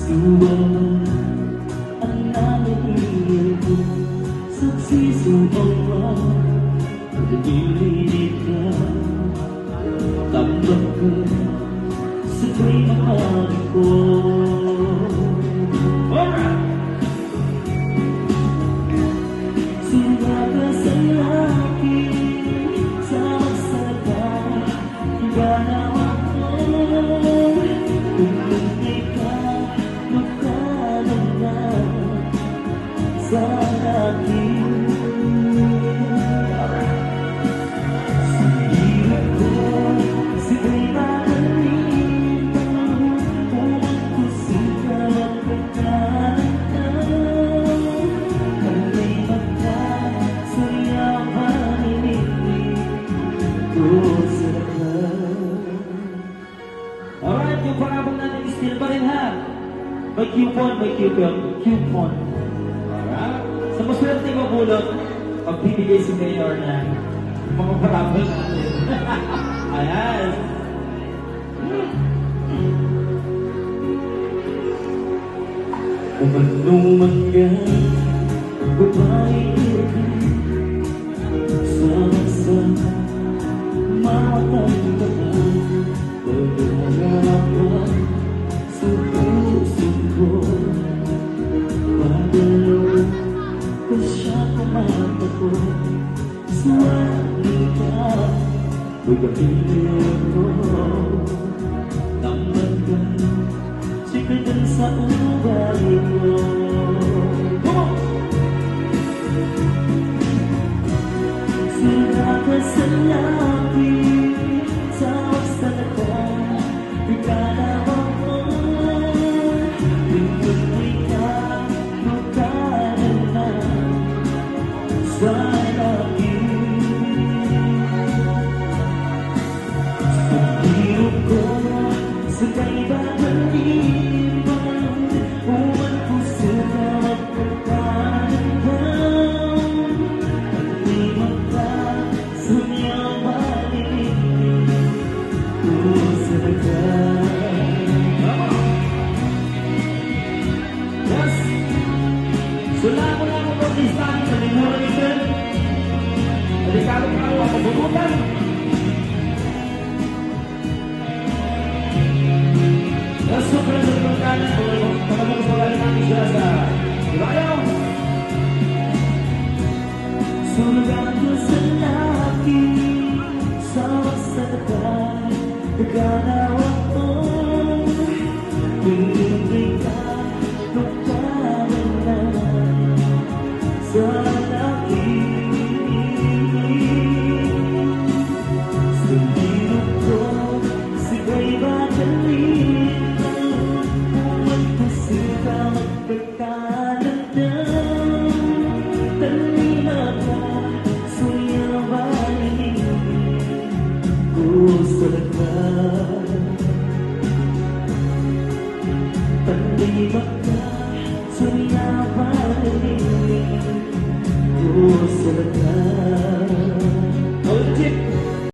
Suwang ang namin ko saksi sumawa pag-ibig ka tambak ka sa tuwing mahal ko. Sumba ka sa laki sa magsaka ganawa ko kung hindi ka magkalang na sa akin. Sumilip ko siya'y makalimang kung kusika at pagkalantan kami magkasayapan ko sa lahat. Alright, yung parabong natin still pa rin ha. May coupon, may coupon. Alright? Sa maswerte mabulot, pagbibigay si Mayor na mga parabol natin. Ayan. Umanuman ka, babae sa matandaan, pag-harapan sa puso ko. Pagalaw ko siya kumata ko, suwanin ka, pag-apilin ko. Tambag ka, sikadan sa ugali ko. Sila ka sa labi, sa salata, ikalawa ko. Pintuloy ka, magkaroon na sa labi. Sa hirap ko, sa kaibaganiman, uman ko sila magpagkalandan. Pag-iwan ka, sunyaman ko sa lahat. Yes! Sula ko lang ako ng listahan sa limura nito. Delikado ka ako mabubutan. Yes, sobrang sa pagkalan ko. Pagkamukusagali namin siya sa Ilayaw. Sulat ko sa laki, sa magsatagay, naganawa ko. Hindi ka magkaroon na sa laki. Sumilip ko, siya'y makalimang uman ko sila magpagkalandan. Talina ka, suyawanin ko sa lahat. Talina ka, suyawanin ko sa lahat. Oh, Chip!